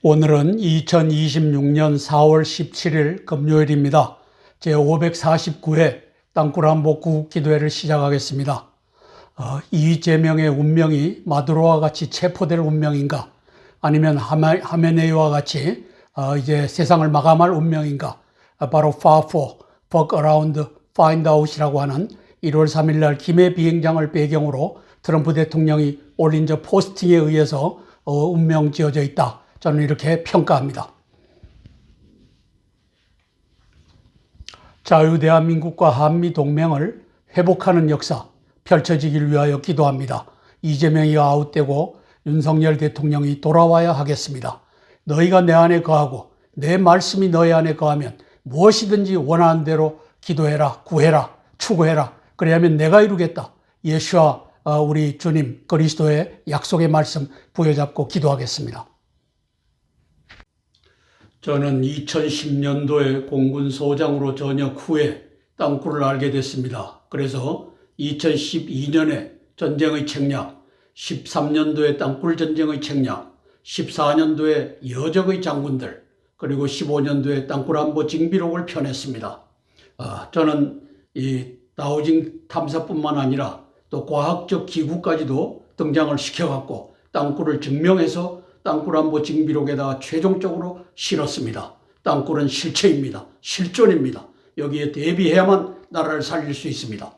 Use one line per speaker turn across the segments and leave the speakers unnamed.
오늘은 2026년 4월 17일 금요일입니다. 제549회 땅굴한 복구 기도회를 시작하겠습니다. 이재명의 운명이 마두로와 같이 체포될 운명인가? 아니면 하메네이와 같이 이제 세상을 마감할 운명인가? 바로 far for, fuck around, find out이라고 하는 1월 3일 날 김해 비행장을 배경으로 트럼프 대통령이 올린 저 포스팅에 의해서 운명 지어져 있다. 저는 이렇게 평가합니다. 자유대한민국과 한미동맹을 회복하는 역사 펼쳐지길 위하여 기도합니다. 이재명이 아웃되고 윤석열 대통령이 돌아와야 하겠습니다. 너희가 내 안에 거하고 내 말씀이 너희 안에 거하면 무엇이든지 원하는 대로 기도해라, 구해라, 추구해라. 그래야면 내가 이루겠다. 예수와 우리 주님 그리스도의 약속의 말씀 부여잡고 기도하겠습니다. 저는 2010년도에 공군 소장으로 전역 후에 땅굴을 알게 됐습니다. 그래서 2012년에 전쟁의 책략, 13년도에 땅굴 전쟁의 책략, 14년도에 여적의 장군들, 그리고 15년도에 땅굴 안보 징비록을 펴냈습니다. 저는 이 다우징 탐사뿐만 아니라 또 과학적 기구까지도 등장을 시켜갖고 땅굴을 증명해서 땅굴 안보 징비록에다가 최종적으로 실었습니다. 땅굴은 실체입니다. 실존입니다. 여기에 대비해야만 나라를 살릴 수 있습니다.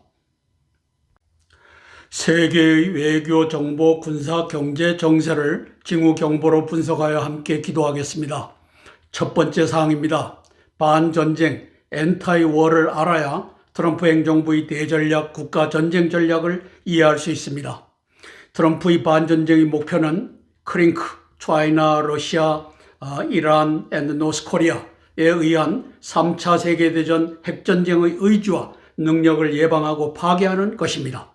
세계의 외교, 정보, 군사, 경제, 정세를 징후 경보로 분석하여 함께 기도하겠습니다. 첫 번째 사항입니다. 반전쟁, 엔타이 워를 알아야 트럼프 행정부의 대전략, 국가 전쟁 전략을 이해할 수 있습니다. 트럼프의 반전쟁의 목표는 크링크, 차이나, 러시아, 이란, 앤드 노스코리아에 의한 3차 세계대전 핵전쟁의 의지와 능력을 예방하고 파괴하는 것입니다.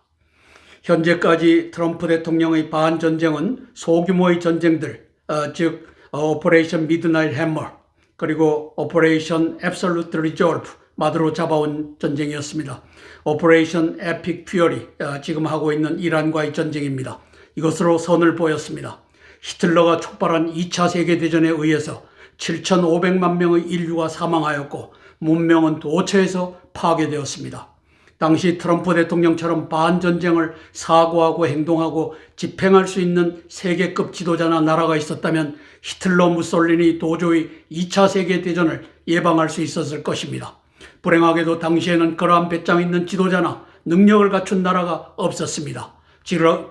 현재까지 트럼프 대통령의 반전쟁은 소규모의 전쟁들, 즉 오퍼레이션 미드나잇 해머, 그리고 오퍼레이션 앱솔루트 리졸브, 마두로 잡아온 전쟁이었습니다. 오퍼레이션 에픽 퓨어리, 지금 하고 있는 이란과의 전쟁입니다. 이것으로 선을 보였습니다. 히틀러가 촉발한 2차 세계대전에 의해서 7,500만 명의 인류가 사망하였고 문명은 도처에서 파괴되었습니다. 당시 트럼프 대통령처럼 반전쟁을 사고하고 행동하고 집행할 수 있는 세계급 지도자나 나라가 있었다면 히틀러, 무솔리니 도저히 2차 세계대전을 예방할 수 있었을 것입니다. 불행하게도 당시에는 그러한 배짱 있는 지도자나 능력을 갖춘 나라가 없었습니다.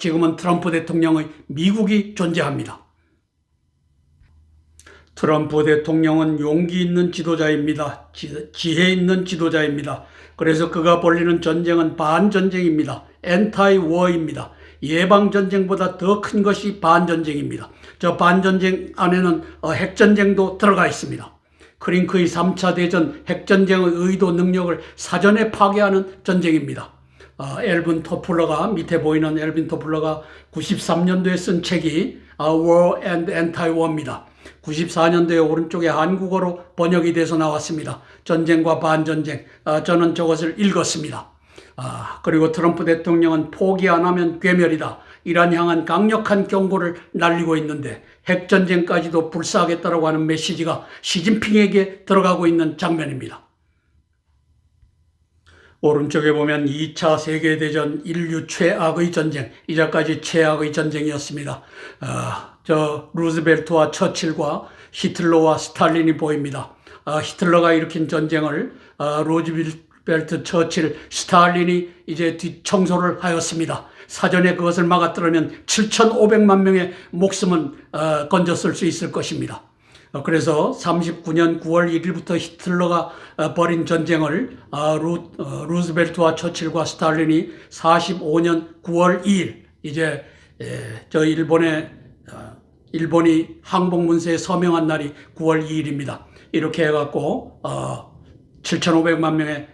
지금은 트럼프 대통령의 미국이 존재합니다. 트럼프 대통령은 용기 있는 지도자입니다. 지혜 있는 지도자입니다. 그래서 그가 벌리는 전쟁은 반전쟁입니다. 엔타이 워입니다. 예방전쟁보다 더 큰 것이 반전쟁입니다. 저 반전쟁 안에는 핵전쟁도 들어가 있습니다. 크링크의 3차 대전 핵전쟁의 의도 능력을 사전에 파괴하는 전쟁입니다. 엘빈 토플러가, 밑에 보이는 엘빈 토플러가 93년도에 쓴 책이 War and Anti-War입니다. 94년도에 오른쪽에 한국어로 번역이 돼서 나왔습니다. 전쟁과 반전쟁. 저는 저것을 읽었습니다. 그리고 트럼프 대통령은 포기 안 하면 괴멸이다. 이란 향한 강력한 경고를 날리고 있는데 핵전쟁까지도 불사하겠다라고 하는 메시지가 시진핑에게 들어가고 있는 장면입니다. 오른쪽에 보면 2차 세계대전 인류 최악의 전쟁, 이제까지 최악의 전쟁이었습니다. 저 루즈벨트와 처칠과 히틀러와 스탈린이 보입니다. 히틀러가 일으킨 전쟁을 루즈벨트, 처칠, 스탈린이 이제 뒷청소를 하였습니다. 사전에 그것을 막았더라면 7,500만 명의 목숨은 건졌을 수 있을 것입니다. 그래서 39년 9월 1일부터 히틀러가 벌인 전쟁을 루즈벨트와 처칠과 스탈린이 45년 9월 2일 이제 저 일본이 항복문서에 서명한 날이 9월 2일입니다. 이렇게 해갖고 7,500만 명의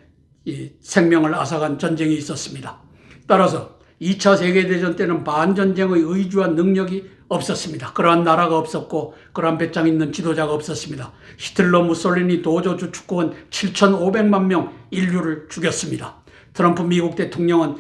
생명을 앗아간 전쟁이 있었습니다. 따라서 2차 세계대전 때는 반전쟁의 의지와 능력이 없었습니다. 그러한 나라가 없었고 그러한 배짱 있는 지도자가 없었습니다. 히틀러, 무솔리니, 도저주 축구는 7,500만 명 인류를 죽였습니다. 트럼프 미국 대통령은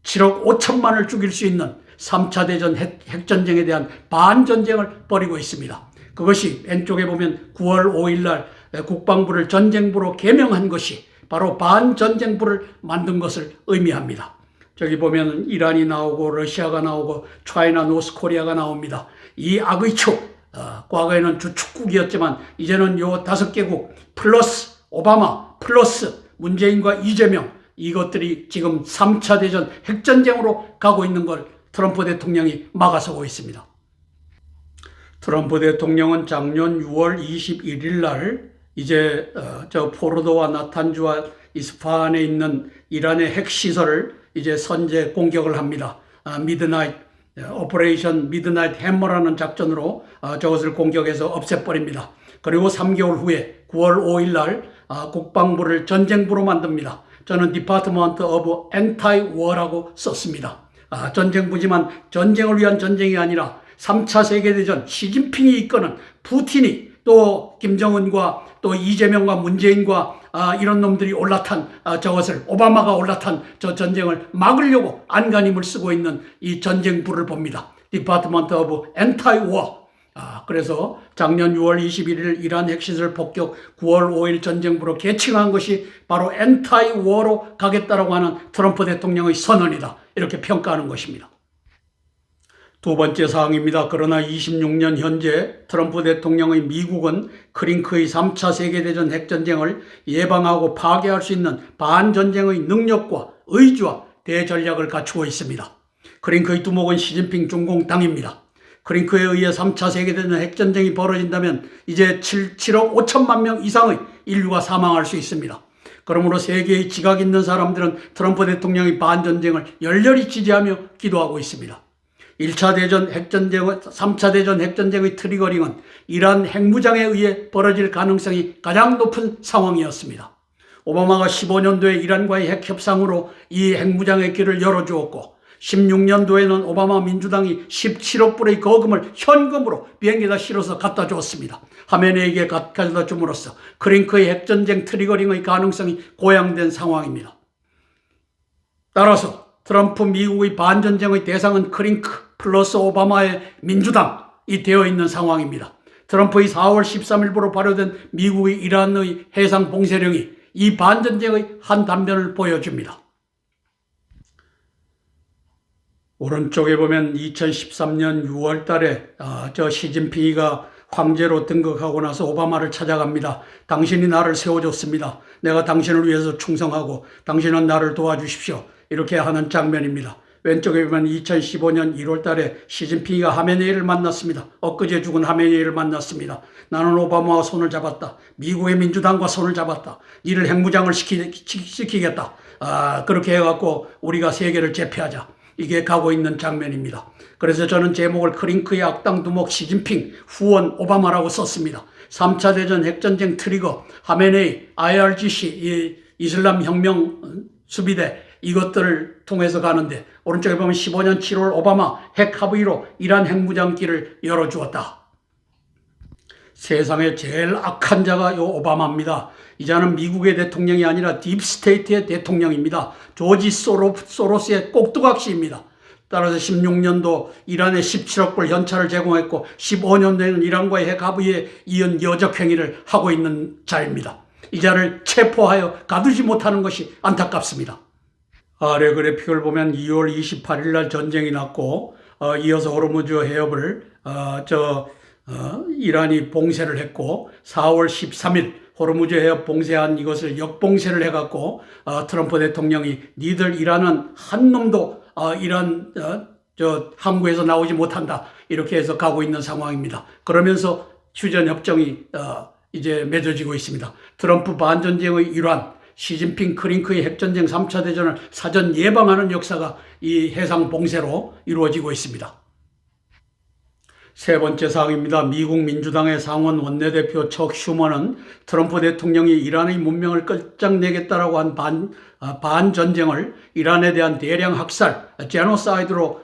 7억 5천만을 죽일 수 있는 3차 대전 핵전쟁에 대한 반전쟁을 벌이고 있습니다. 그것이 왼쪽에 보면 9월 5일 날 국방부를 전쟁부로 개명한 것이 바로 반전쟁부를 만든 것을 의미합니다. 저기 보면 이란이 나오고 러시아가 나오고 차이나 노스코리아가 나옵니다. 이 악의 축, 과거에는 주축국이었지만 이제는 요 5개국 플러스 오바마 플러스 문재인과 이재명, 이것들이 지금 3차 대전 핵전쟁으로 가고 있는 걸 트럼프 대통령이 막아서고 있습니다. 트럼프 대통령은 작년 6월 21일 날 이제 저 포르도와 나탄주와 이스파한에 있는 이란의 핵시설을 이제 선제 공격을 합니다. 오퍼레이션 미드나잇 해머라는 작전으로 저것을 공격해서 없애버립니다. 그리고 3개월 후에 9월 5일 날 국방부를 전쟁부로 만듭니다. 저는 디파트먼트 오브 엔타이 워라고 썼습니다. 전쟁부지만 전쟁을 위한 전쟁이 아니라 3차 세계대전 시진핑이 이끄는 푸틴이 또 김정은과 또 이재명과 문재인과 이런 놈들이 올라탄 저것을 오바마가 올라탄 저 전쟁을 막으려고 안간힘을 쓰고 있는 이 전쟁부를 봅니다. 디파트먼트 오브 엔타이 워. 그래서 작년 6월 21일 이란 핵시설 폭격 9월 5일 전쟁부로 개칭한 것이 바로 엔타이 워로 가겠다라고 하는 트럼프 대통령의 선언이다. 이렇게 평가하는 것입니다. 두 번째 사항입니다. 그러나 26년 현재 트럼프 대통령의 미국은 크링크의 3차 세계대전 핵전쟁을 예방하고 파괴할 수 있는 반전쟁의 능력과 의지와 대전략을 갖추고 있습니다. 크링크의 두목은 시진핑 중공당입니다. 크링크에 의해 3차 세계대전 핵전쟁이 벌어진다면 이제 7억 5천만 명 이상의 인류가 사망할 수 있습니다. 그러므로 세계의 지각 있는 사람들은 트럼프 대통령의 반전쟁을 열렬히 지지하며 기도하고 있습니다. 1차 대전 핵전쟁, 3차 대전 핵전쟁의 트리거링은 이란 핵무장에 의해 벌어질 가능성이 가장 높은 상황이었습니다. 오바마가 15년도에 이란과의 핵협상으로 이 핵무장의 길을 열어주었고 16년도에는 오바마 민주당이 17억 불의 거금을 현금으로 비행기에다 실어서 갖다 주었습니다. 하메네이에게 가져다 줌으로써 크링크의 핵전쟁 트리거링의 가능성이 고양된 상황입니다. 따라서 트럼프 미국의 반전쟁의 대상은 크링크 플러스 오바마의 민주당이 되어 있는 상황입니다. 트럼프의 4월 13일부로 발효된 미국의 이란의 해상 봉쇄령이 이 반전쟁의 한 단면을 보여줍니다. 오른쪽에 보면 2013년 6월 달에 저 시진핑이가 황제로 등극하고 나서 오바마를 찾아갑니다. 당신이 나를 세워줬습니다. 내가 당신을 위해서 충성하고 당신은 나를 도와주십시오. 이렇게 하는 장면입니다. 왼쪽에 보면 2015년 1월 달에 시진핑이가 하메네이를 만났습니다. 엊그제 죽은 하메네이를 만났습니다. 나는 오바마와 손을 잡았다. 미국의 민주당과 손을 잡았다. 이를 핵무장을 시키겠다. 그렇게 해갖고 우리가 세계를 제패하자. 이게 가고 있는 장면입니다. 그래서 저는 제목을 크링크의 악당 두목 시진핑 후원 오바마라고 썼습니다. 3차 대전 핵전쟁 트리거 하메네이 IRGC 이 이슬람 혁명 수비대 이것들을 통해서 가는데 오른쪽에 보면 15년 7월 오바마 핵 합의로 이란 핵무장길을 열어주었다. 세상에 제일 악한 자가 요 오바마입니다. 이 자는 미국의 대통령이 아니라 딥스테이트의 대통령입니다. 조지 소로스의 꼭두각시입니다. 따라서 16년도 이란에 17억 불 현찰을 제공했고 15년도에는 이란과의 핵 합의에 이은 여적 행위를 하고 있는 자입니다. 이 자를 체포하여 가두지 못하는 것이 안타깝습니다. 아래 그래픽을 보면 2월 28일 날 전쟁이 났고 이어서 호르무즈 해협을 이란이 봉쇄를 했고 4월 13일 호르무즈 해협 봉쇄한 이것을 역봉쇄를 해갖고 트럼프 대통령이 니들 이란은 한 놈도 이란 항구에서 나오지 못한다 이렇게 해서 가고 있는 상황입니다. 그러면서 휴전협정이 이제 맺어지고 있습니다. 트럼프 반전쟁의 일환 시진핑 크링크의 핵전쟁 3차 대전을 사전 예방하는 역사가 이 해상 봉쇄로 이루어지고 있습니다. 세 번째 사항입니다. 미국 민주당의 상원 원내대표 척 슈머는 트럼프 대통령이 이란의 문명을 끝장내겠다라고 한 반전쟁을 이란에 대한 대량 학살, 제노사이드로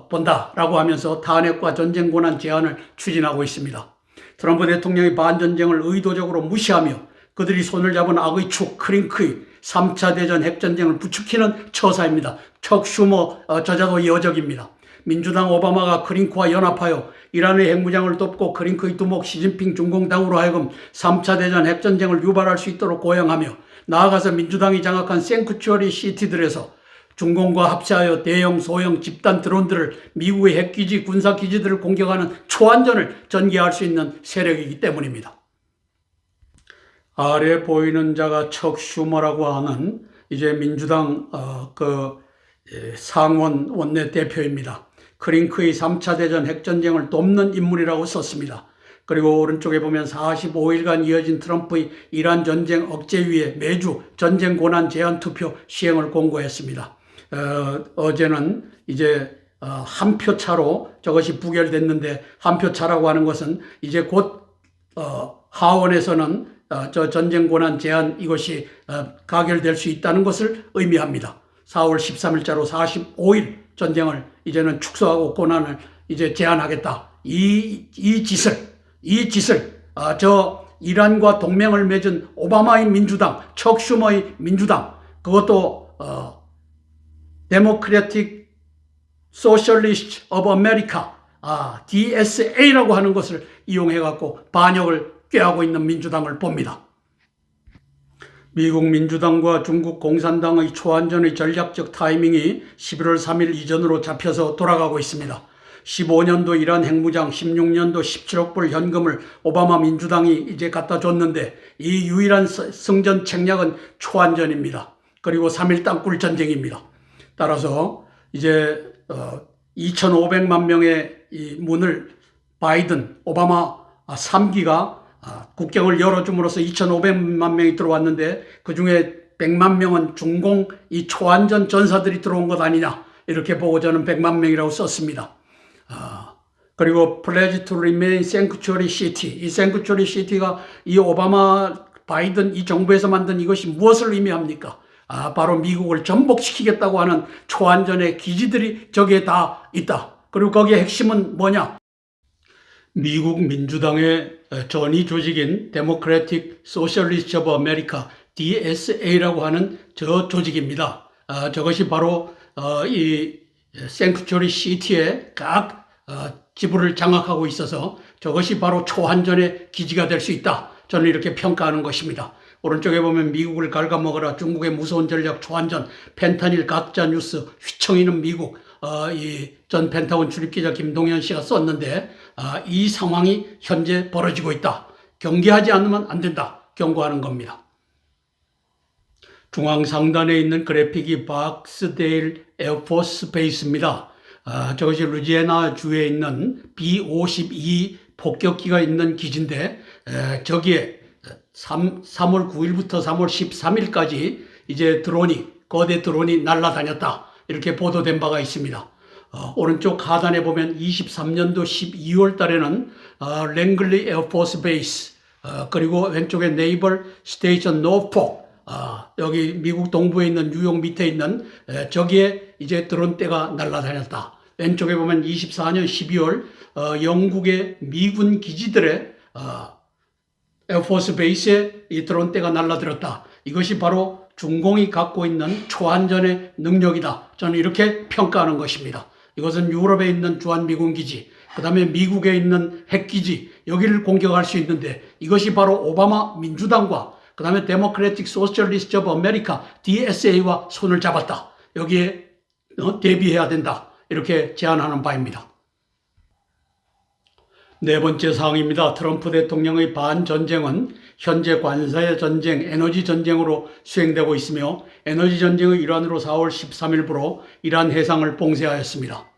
본다라고 하면서 탄핵과 전쟁 권한 제한을 추진하고 있습니다. 트럼프 대통령이 반전쟁을 의도적으로 무시하며 그들이 손을 잡은 악의 축 크링크의 3차 대전 핵전쟁을 부추기는 처사입니다. 척 슈머 저자도 여적입니다. 민주당 오바마가 크링크와 연합하여 이란의 핵무장을 돕고 크링크의 두목 시진핑 중공당으로 하여금 3차 대전 핵전쟁을 유발할 수 있도록 고양하며 나아가서 민주당이 장악한 생쿠추어리 시티들에서 중공과 합세하여 대형, 소형 집단 드론들을 미국의 핵기지, 군사기지들을 공격하는 초안전을 전개할 수 있는 세력이기 때문입니다. 아래 보이는 자가 척 슈머라고 하는 이제 민주당 상원 원내 대표입니다. 크링크의 3차 대전 핵전쟁을 돕는 인물이라고 썼습니다. 그리고 오른쪽에 보면 45일간 이어진 트럼프의 이란 전쟁 억제 위에 매주 전쟁 권한 제한 투표 시행을 공고했습니다. 어제는 이제 한 표 차로 저것이 부결됐는데, 한 표 차라고 하는 것은 이제 곧 하원에서는 저 전쟁 권한 제한 이것이 가결될 수 있다는 것을 의미합니다. 4월 13일자로 45일 전쟁을 이제는 축소하고 권한을 이제 제한하겠다. 이 짓을 저 이란과 동맹을 맺은 오바마의 민주당, 척 슈머의 민주당, 그것도 Democratic Socialist of America, DSA라고 하는 것을 이용해갖고 반역을 꾀하고 있는 민주당을 봅니다. 미국 민주당과 중국 공산당의 초안전의 전략적 타이밍이 11월 3일 이전으로 잡혀서 돌아가고 있습니다. 15년도 이란 핵무장, 16년도 17억 불 현금을 오바마 민주당이 이제 갖다 줬는데, 이 유일한 승전 책략은 초안전입니다. 그리고 3일 땅굴 전쟁입니다. 따라서 이제 2,500만 명의 이 문을 바이든, 오바마 3기가 국경을 열어줌으로써 2,500만 명이 들어왔는데, 그중에 100만 명은 중공 이 초안전 전사들이 들어온 것 아니냐, 이렇게 보고 저는 100만 명이라고 썼습니다. 그리고 Pledge to Remain Sanctuary City, 이 Sanctuary City가 이 오바마 바이든 이 정부에서 만든 이것이 무엇을 의미합니까? 바로 미국을 전복시키겠다고 하는 초안전의 기지들이 저기에 다 있다. 그리고 거기에 핵심은 뭐냐? 미국 민주당의 전위 조직인 Democratic Socialist of America, DSA라고 하는 저 조직입니다. 저것이 바로 이 생큐처리 시티의 각 지부를 장악하고 있어서 저것이 바로 초안전의 기지가 될 수 있다. 저는 이렇게 평가하는 것입니다. 오른쪽에 보면 미국을 갉아먹어라, 중국의 무서운 전략 초안전, 펜타닐 가짜 뉴스, 휘청이는 미국, 이 전 펜타곤 출입기자 김동현 씨가 썼는데, 이 상황이 현재 벌어지고 있다. 경계하지 않으면 안 된다. 경고하는 겁니다. 중앙 상단에 있는 그래픽이 박스데일 에어포스 베이스입니다. 저것이 루지애나 주에 있는 B-52 폭격기가 있는 기지인데, 저기에 3월 9일부터 3월 13일까지 이제 거대 드론이 날아다녔다. 이렇게 보도된 바가 있습니다. 오른쪽 하단에 보면 23년도 12월 달에는 랭글리 에어포스 베이스, 그리고 왼쪽에 네이벌 스테이션 노폭, 여기 미국 동부에 있는 뉴욕 밑에 있는 저기에 이제 드론대가 날아다녔다. 왼쪽에 보면 24년 12월 영국의 미군 기지들의 에어포스 베이스에 이 드론대가 날아들었다. 이것이 바로 중공이 갖고 있는 초안전의 능력이다. 저는 이렇게 평가하는 것입니다. 이것은 유럽에 있는 주한미군 기지, 그 다음에 미국에 있는 핵기지, 여기를 공격할 수 있는데, 이것이 바로 오바마 민주당과 그 다음에 데모크래틱 소셜리스트 오브 아메리카 DSA와 손을 잡았다. 여기에 대비해야 된다. 이렇게 제안하는 바입니다. 네 번째 사항입니다. 트럼프 대통령의 반전쟁은 현재 관세의 전쟁, 에너지 전쟁으로 수행되고 있으며, 에너지 전쟁의 일환으로 4월 13일부로 이란 해상을 봉쇄하였습니다.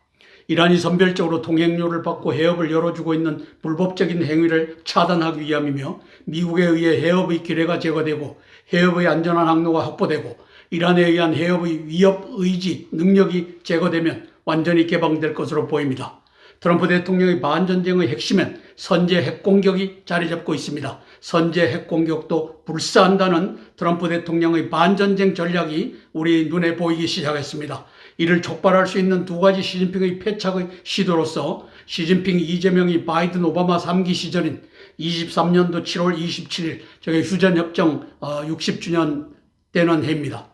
이란이 선별적으로 통행료를 받고 해협을 열어주고 있는 불법적인 행위를 차단하기 위함이며, 미국에 의해 해협의 기뢰가 제거되고 해협의 안전한 항로가 확보되고 이란에 의한 해협의 위협 의지 능력이 제거되면 완전히 개방될 것으로 보입니다. 트럼프 대통령의 반전쟁의 핵심엔 선제 핵공격이 자리 잡고 있습니다. 선제 핵공격도 불사한다는 트럼프 대통령의 반전쟁 전략이 우리 눈에 보이기 시작했습니다. 이를 촉발할 수 있는 두 가지 시진핑의 패착의 시도로서 시진핑, 이재명이 바이든, 오바마 3기 시절인 23년도 7월 27일 저게 휴전협정 60주년 되는 해입니다.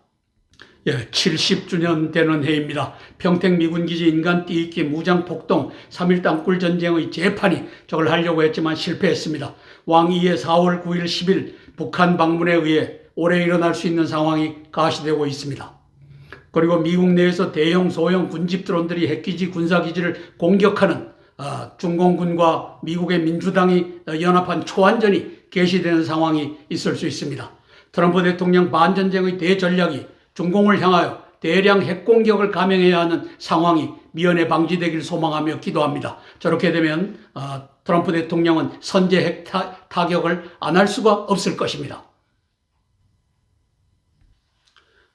70주년 되는 해입니다. 평택 미군기지 인간 띠입기 무장 폭동 3.1 땅굴 전쟁의 재판이 저걸 하려고 했지만 실패했습니다. 왕이의 4월 9일 10일 북한 방문에 의해 올해 일어날 수 있는 상황이 가시되고 있습니다. 그리고 미국 내에서 대형 소형 군집 드론들이 핵기지 군사기지를 공격하는 중공군과 미국의 민주당이 연합한 초안전이 개시되는 상황이 있을 수 있습니다. 트럼프 대통령 반전쟁의 대전략이 중공을 향하여 대량 핵공격을 감행해야 하는 상황이 미연에 방지되길 소망하며 기도합니다. 저렇게 되면 트럼프 대통령은 선제 핵 타격을 안 할 수가 없을 것입니다.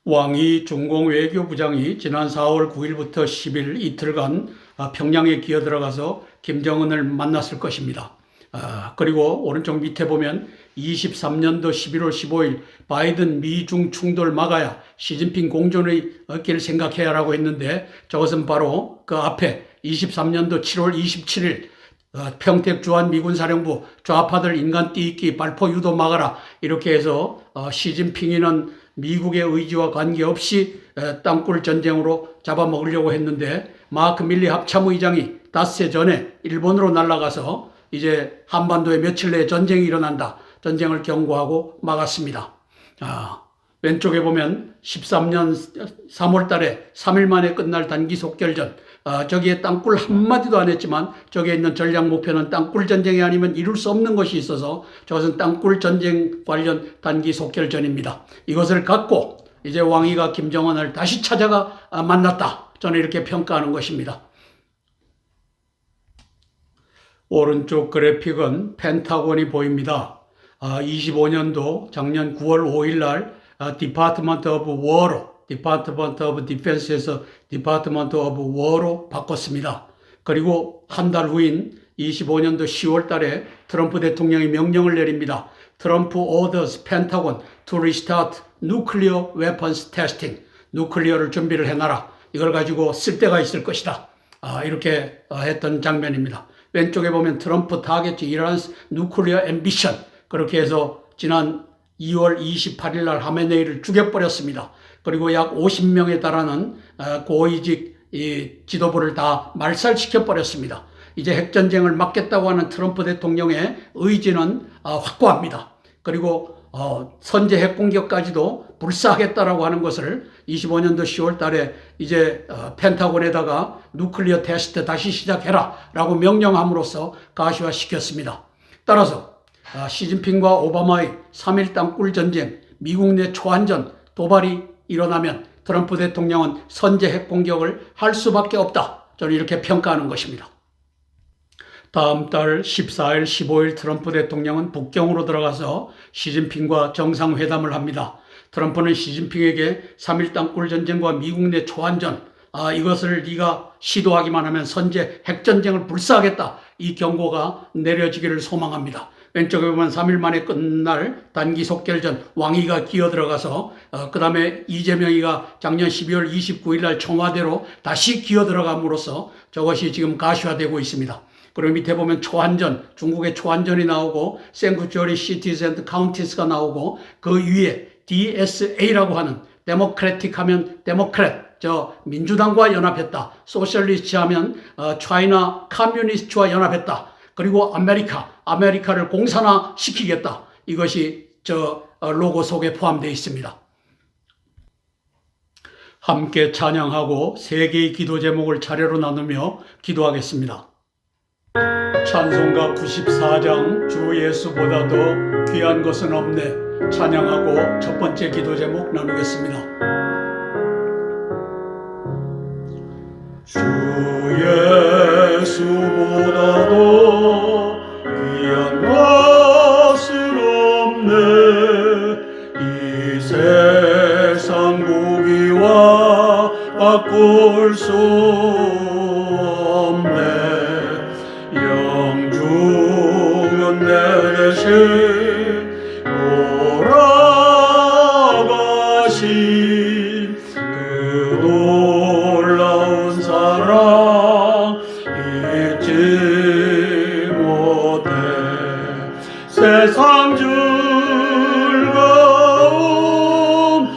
왕이 중공 외교부장이 지난 4월 9일부터 10일 이틀간 평양에 기어 들어가서 김정은을 만났을 것입니다. 그리고 오른쪽 밑에 보면 23년도 11월 15일 바이든 미중 충돌 막아야 시진핑 공존의 길을 생각해야 라고 했는데 저것은 바로 그 앞에 23년도 7월 27일 평택 주한 미군사령부 좌파들 인간 띠입기 발포 유도 막아라 이렇게 해서 시진핑이는 미국의 의지와 관계없이 땅굴 전쟁으로 잡아먹으려고 했는데 마크 밀리 합참의장이 닷새 전에 일본으로 날아가서 이제 한반도에 며칠 내에 전쟁이 일어난다. 전쟁을 경고하고 막았습니다. 왼쪽에 보면 13년 3월 달에 3일 만에 끝날 단기 속결전. 저기에 땅굴 한마디도 안 했지만 저기에 있는 전략 목표는 땅굴 전쟁이 아니면 이룰 수 없는 것이 있어서 저것은 땅굴 전쟁 관련 단기 속결전입니다. 이것을 갖고 이제 왕이가 김정은을 다시 찾아가 만났다. 저는 이렇게 평가하는 것입니다. 오른쪽 그래픽은 펜타곤이 보입니다. 25년도 작년 9월 5일 날 디파트먼트 오브 워로 디파트먼트 오브 디펜스에서 디파트먼트 오브 워로 바꿨습니다. 그리고 한 달 후인 25년도 10월 달에 트럼프 대통령이 명령을 내립니다. 트럼프 orders Pentagon to restart nuclear weapons testing. 누클리어를 준비를 해놔라. 이걸 가지고 쓸 때가 있을 것이다. 이렇게 했던 장면입니다. 왼쪽에 보면 트럼프 타겟 이란's nuclear ambition. 그렇게 해서 지난 2월 28일 날 하메네이를 죽여버렸습니다. 그리고 약 50명에 달하는 고위직 지도부를 다 말살시켜버렸습니다. 이제 핵전쟁을 막겠다고 하는 트럼프 대통령의 의지는 확고합니다. 그리고 선제 핵공격까지도 불사하겠다라고 하는 것을 25년도 10월 달에 이제 펜타곤에다가 누클리어 테스트 다시 시작해라 라고 명령함으로써 가시화시켰습니다. 따라서 시진핑과 오바마의 3.1 땅굴 전쟁, 미국 내 초안전 도발이 일어나면 트럼프 대통령은 선제 핵공격을 할 수밖에 없다. 저는 이렇게 평가하는 것입니다. 다음 달 14일, 15일 트럼프 대통령은 북경으로 들어가서 시진핑과 정상회담을 합니다. 트럼프는 시진핑에게 3.1 땅굴 전쟁과 미국 내 초안전, 이것을 네가 시도하기만 하면 선제 핵전쟁을 불사하겠다. 이 경고가 내려지기를 소망합니다. 왼쪽에 보면 3일 만에 끝날 단기 속결전 왕이가 기어들어가서 그 다음에 이재명이가 작년 12월 29일 날 청와대로 다시 기어들어감으로써 저것이 지금 가시화되고 있습니다. 그리고 밑에 보면 초안전, 중국의 초안전이 나오고 Sanctuary Cities and Counties가 나오고 그 위에 DSA라고 하는 데모크래틱 하면 데모크래트, 민주당과 연합했다. 소셜리스트 하면 차이나 커뮤니스트와 연합했다. 그리고 아메리카를 공산화 시키겠다. 이것이 로고 속에 포함되어 있습니다. 함께 찬양하고 세 개의 기도 제목을 차례로 나누며 기도하겠습니다. 찬송가 94장 주 예수보다도 귀한 것은 없네. 찬양하고 첫 번째 기도 제목 나누겠습니다. 주 예수보다도 귀한 것은 없네. 이 세상 무기와 바꿀 수 없네. 영중은 내 대신 돌아가신 그 놀라운 사랑 잊지 못해. 세상 즐거움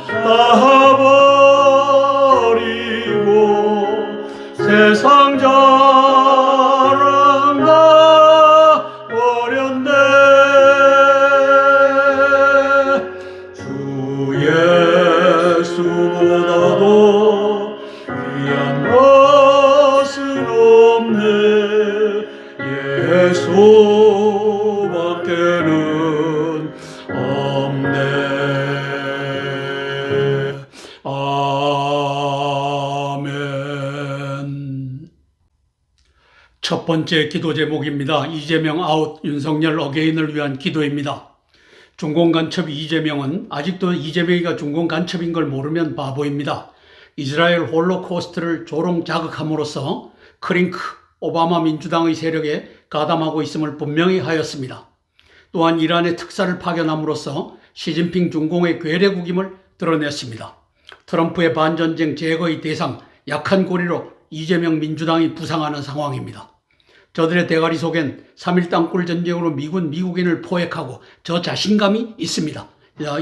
다 그리스도밖에는 없네. 아멘. 첫 번째 기도 제목입니다. 이재명 아웃, 윤석열 어게인을 위한 기도입니다. 중공 간첩 이재명은 아직도 이재명이가 중공 간첩인 걸 모르면 바보입니다. 이스라엘 홀로코스트를 조롱 자극함으로써 크링크 오바마 민주당의 세력에 가담하고 있음을 분명히 하였습니다. 또한 이란의 특사를 파견함으로써 시진핑 중공의 괴뢰국임을 드러냈습니다. 트럼프의 반전쟁 제거의 대상 약한 고리로 이재명 민주당이 부상하는 상황입니다. 저들의 대가리 속엔 3.1 땅굴 전쟁으로 미국인을 포획하고 저 자신감이 있습니다.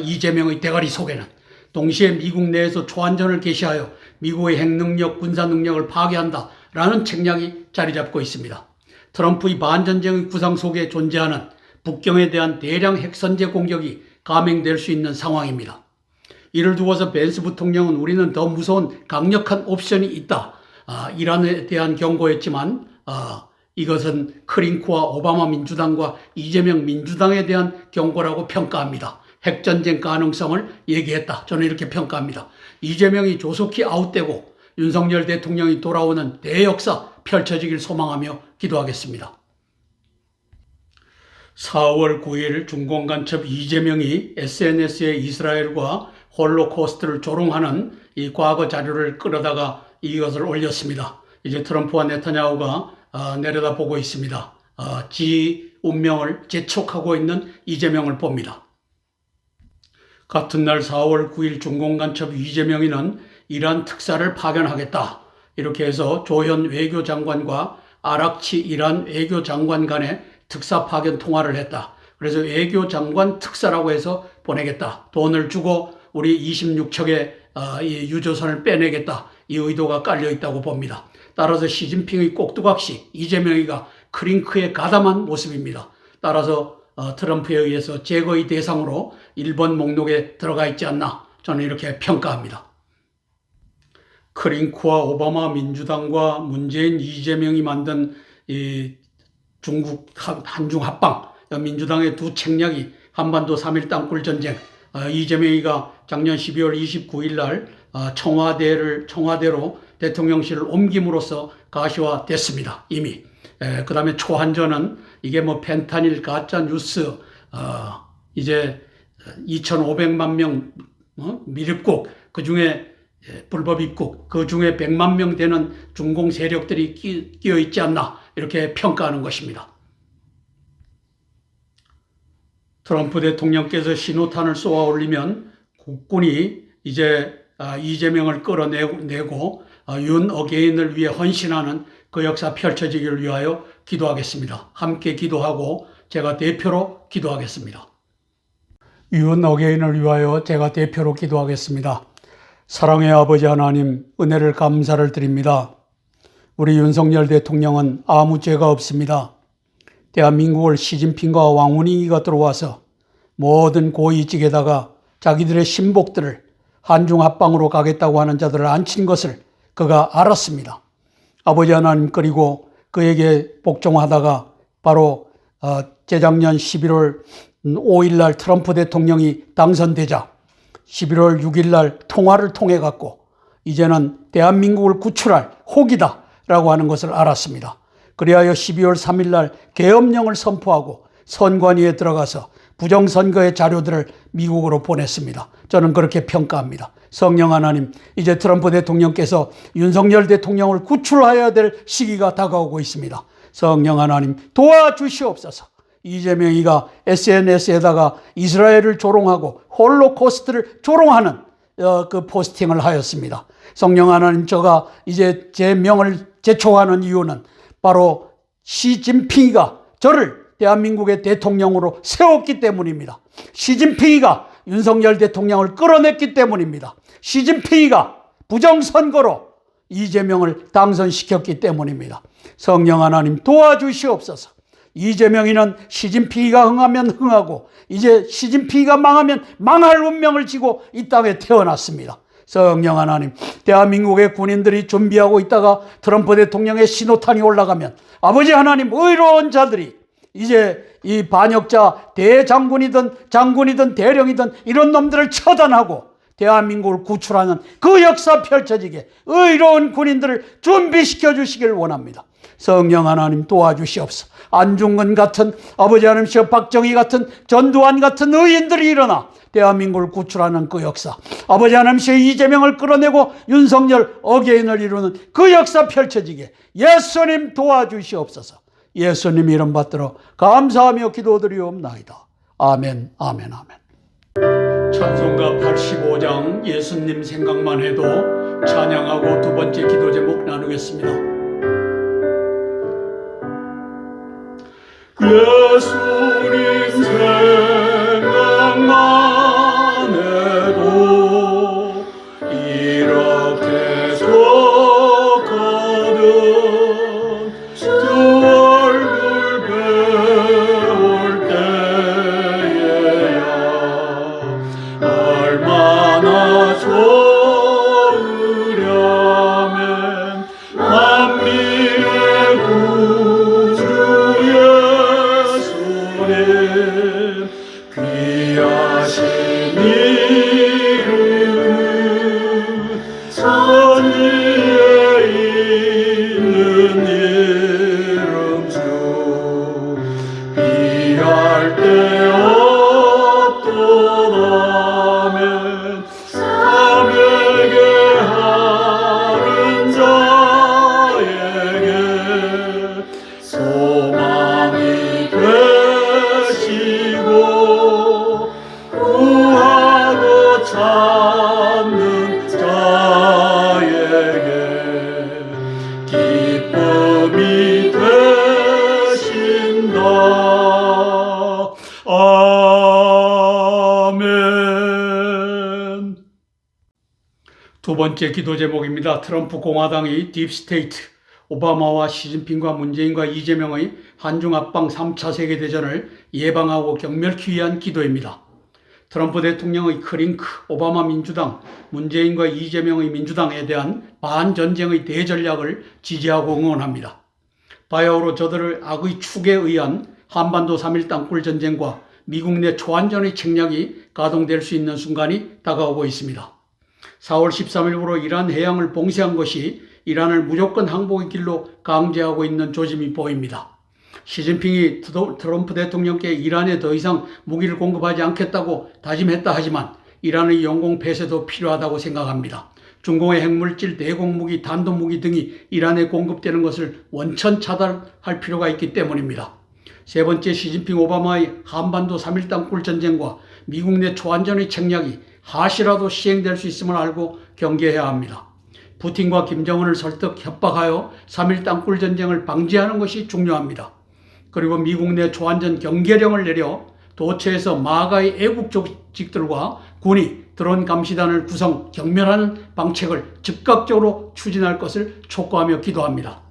이재명의 대가리 속에는. 동시에 미국 내에서 초안전을 개시하여 미국의 핵능력, 군사능력을 파괴한다라는 책략이 자리 잡고 있습니다. 트럼프의 반전쟁의 구상 속에 존재하는 북경에 대한 대량 핵선제 공격이 감행될 수 있는 상황입니다. 이를 두고서 벤스 부통령은 우리는 더 무서운 강력한 옵션이 있다. 이란에 대한 경고였지만 이것은 크링크와 오바마 민주당과 이재명 민주당에 대한 경고라고 평가합니다. 핵전쟁 가능성을 얘기했다. 저는 이렇게 평가합니다. 이재명이 조속히 아웃되고 윤석열 대통령이 돌아오는 대역사 펼쳐지길 소망하며 기도하겠습니다. 4월 9일 중공 간첩 이재명이 SNS에 이스라엘과 홀로코스트를 조롱하는 이 과거 자료를 끌어다가 이것을 올렸습니다. 이제 트럼프와 네타냐후가 내려다보고 있습니다. 지 운명을 재촉하고 있는 이재명을 봅니다. 같은 날 4월 9일 중공 간첩 이재명이는 이란 특사를 파견하겠다. 이렇게 해서 조현 외교장관과 아락치 이란 외교장관 간의 특사 파견 통화를 했다. 그래서 외교장관 특사라고 해서 보내겠다. 돈을 주고 우리 26척의 이 유조선을 빼내겠다. 이 의도가 깔려 있다고 봅니다. 따라서 시진핑의 꼭두각시 이재명이가 크링크에 가담한 모습입니다. 따라서 트럼프에 의해서 제거의 대상으로 일본 목록에 들어가 있지 않나 저는 이렇게 평가합니다. 크링크와 오바마 민주당과 문재인 이재명이 만든 이 중국 한중 합방, 민주당의 두 책략이 한반도 3.1 땅굴 전쟁, 이재명이가 작년 12월 29일 날 청와대로 대통령실을 옮김으로써 가시화됐습니다. 이미. 그 다음에 초한전은 이게 뭐 펜타닐 가짜 뉴스, 이제 2,500만 명 미입국, 그 중에 불법 입국, 그 중에 100만 명 되는 중공 세력들이 끼어 있지 않나 이렇게 평가하는 것입니다. 트럼프 대통령께서 신호탄을 쏘아 올리면 국군이 이제 이재명을 끌어내고 윤 어게인을 위해 헌신하는 그 역사 펼쳐지기를 위하여 기도하겠습니다. 함께 기도하고 제가 대표로 기도하겠습니다. 윤 어게인을 위하여 제가 대표로 기도하겠습니다. 사랑의 아버지 하나님, 은혜를 감사를 드립니다. 우리 윤석열 대통령은 아무 죄가 없습니다. 대한민국을 시진핑과 왕훈이가 들어와서 모든 고위직에다가 자기들의 신복들을 한중 합방으로 가겠다고 하는 자들을 앉힌 것을 그가 알았습니다. 아버지 하나님, 그리고 그에게 복종하다가 바로 재작년 11월 5일 날 트럼프 대통령이 당선되자 11월 6일 날 통화를 통해 갖고 이제는 대한민국을 구출할 혹이다 라고 하는 것을 알았습니다. 그리하여 12월 3일 날 계엄령을 선포하고 선관위에 들어가서 부정선거의 자료들을 미국으로 보냈습니다. 저는 그렇게 평가합니다. 성령 하나님, 이제 트럼프 대통령께서 윤석열 대통령을 구출해야 될 시기가 다가오고 있습니다. 성령 하나님, 도와주시옵소서. 이재명이가 SNS에다가 이스라엘을 조롱하고 홀로코스트를 조롱하는 그 포스팅을 하였습니다. 성령 하나님, 제가 이제 제 명을 제촉하는 이유는 바로 시진핑이가 저를 대한민국의 대통령으로 세웠기 때문입니다. 시진핑이가 윤석열 대통령을 끌어냈기 때문입니다. 시진핑이가 부정선거로 이재명을 당선시켰기 때문입니다. 성령 하나님, 도와주시옵소서. 이재명이는 시진핑이가 흥하면 흥하고 이제 시진핑이가 망하면 망할 운명을 지고 이 땅에 태어났습니다. 성령 하나님, 대한민국의 군인들이 준비하고 있다가 트럼프 대통령의 신호탄이 올라가면 아버지 하나님, 의로운 자들이 이제 이 반역자 대장군이든 장군이든 대령이든 이런 놈들을 처단하고 대한민국을 구출하는 그 역사 펼쳐지게 의로운 군인들을 준비시켜 주시길 원합니다. 성령 하나님 도와주시옵소서. 안중근 같은, 아버지 하나님시여 박정희 같은, 전두환 같은 의인들이 일어나 대한민국을 구출하는 그 역사, 아버지 하나님시여 이재명을 끌어내고 윤석열 어게인을 이루는 그 역사 펼쳐지게 예수님 도와주시옵소서. 예수님 이름 받들어 감사하며 기도드리옵나이다. 아멘, 아멘, 아멘. 찬송가 85장 예수님 생각만 해도 찬양하고 두 번째 기도 제목 나누겠습니다. 예수님 생각만 해도 이렇게 좋거든 두 얼굴 배울 때에야 얼마나 좋으려면 만민의 구주 귀하신 이름 천지에 있는 이름 주 비할 데 없도다면 삼에게 하는 자에게 소망이 되시고 구하고 찾는 자에게 기쁨이 되신다. 아멘. 두 번째 기도 제목입니다. 트럼프 공화당이 딥스테이트, 오바마와 시진핑과 문재인과 이재명의 한중 압방 3차 세계대전을 예방하고 경멸하기 위한 기도입니다. 트럼프 대통령의 크링크, 오바마 민주당, 문재인과 이재명의 민주당에 대한 반전쟁의 대전략을 지지하고 응원합니다. 바야흐로 저들을 악의 축에 의한 한반도 3.1 땅굴 전쟁과 미국 내 초안전의 책략이 가동될 수 있는 순간이 다가오고 있습니다. 4월 13일부로 이란 해양을 봉쇄한 것이 이란을 무조건 항복의 길로 강제하고 있는 조짐이 보입니다. 시진핑이 트럼프 대통령께 이란에 더 이상 무기를 공급하지 않겠다고 다짐했다 하지만 이란의 영공 폐쇄도 필요하다고 생각합니다. 중공의 핵물질, 대공무기, 단도무기 등이 이란에 공급되는 것을 원천 차단할 필요가 있기 때문입니다. 세 번째, 시진핑 오바마의 한반도 3.1 땅굴 전쟁과 미국 내 초안전의 책략이 하시라도 시행될 수 있음을 알고 경계해야 합니다. 푸틴과 김정은을 설득, 협박하여 3.1 땅굴 전쟁을 방지하는 것이 중요합니다. 그리고 미국 내 초안전 경계령을 내려 도처에서 마가의 애국 조직들과 군이 드론 감시단을 구성, 경멸하는 방책을 즉각적으로 추진할 것을 촉구하며 기도합니다.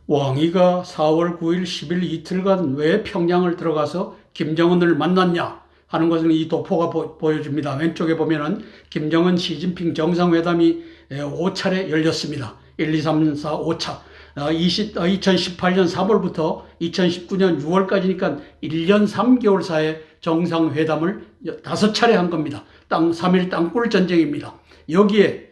왕이가 4월 9일 10일 이틀간 왜 평양을 들어가서 김정은을 만났냐 하는 것은 이 도포가 보여줍니다. 왼쪽에 보면은 김정은 시진핑 정상회담이 5차례 열렸습니다. 1, 2, 3, 4, 5차. 2018년 3월부터 2019년 6월까지니까 1년 3개월 사이에 정상회담을 5차례 한 겁니다. 3.1 땅굴 전쟁입니다. 여기에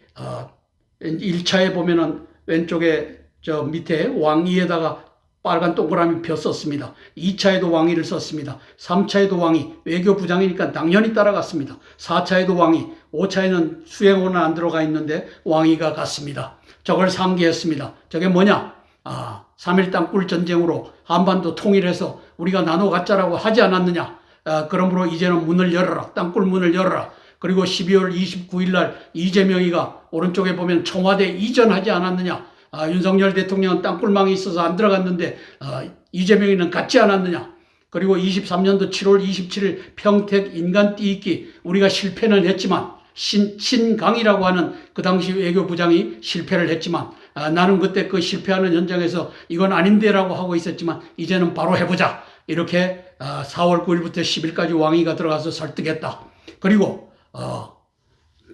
1차에 보면은 왼쪽에 저 밑에 왕위에다가 빨간 동그라미 표 썼습니다. 2차에도 왕위를 썼습니다. 3차에도 왕위, 외교부장이니까 당연히 따라갔습니다. 4차에도 왕위, 5차에는 수행호는 안 들어가 있는데 왕위가 갔습니다. 저걸 상기했습니다. 저게 뭐냐? 3.1 땅굴 전쟁으로 한반도 통일해서 우리가 나눠 갖자라고 하지 않았느냐? 그러므로 이제는 문을 열어라. 땅굴 문을 열어라. 그리고 12월 29일 날 이재명이가 오른쪽에 보면 청와대 이전하지 않았느냐? 윤석열 대통령은 땅굴망이 있어서 안 들어갔는데 이재명이는 갔지 않았느냐? 그리고 23년도 7월 27일 평택 인간 띠입기 우리가 실패는 했지만 신강이라고 하는 그 당시 외교부장이 실패를 했지만 나는 그때 그 실패하는 현장에서 이건 아닌데라고 하고 있었지만 이제는 바로 해보자. 이렇게 4월 9일부터 10일까지 왕위가 들어가서 설득했다. 그리고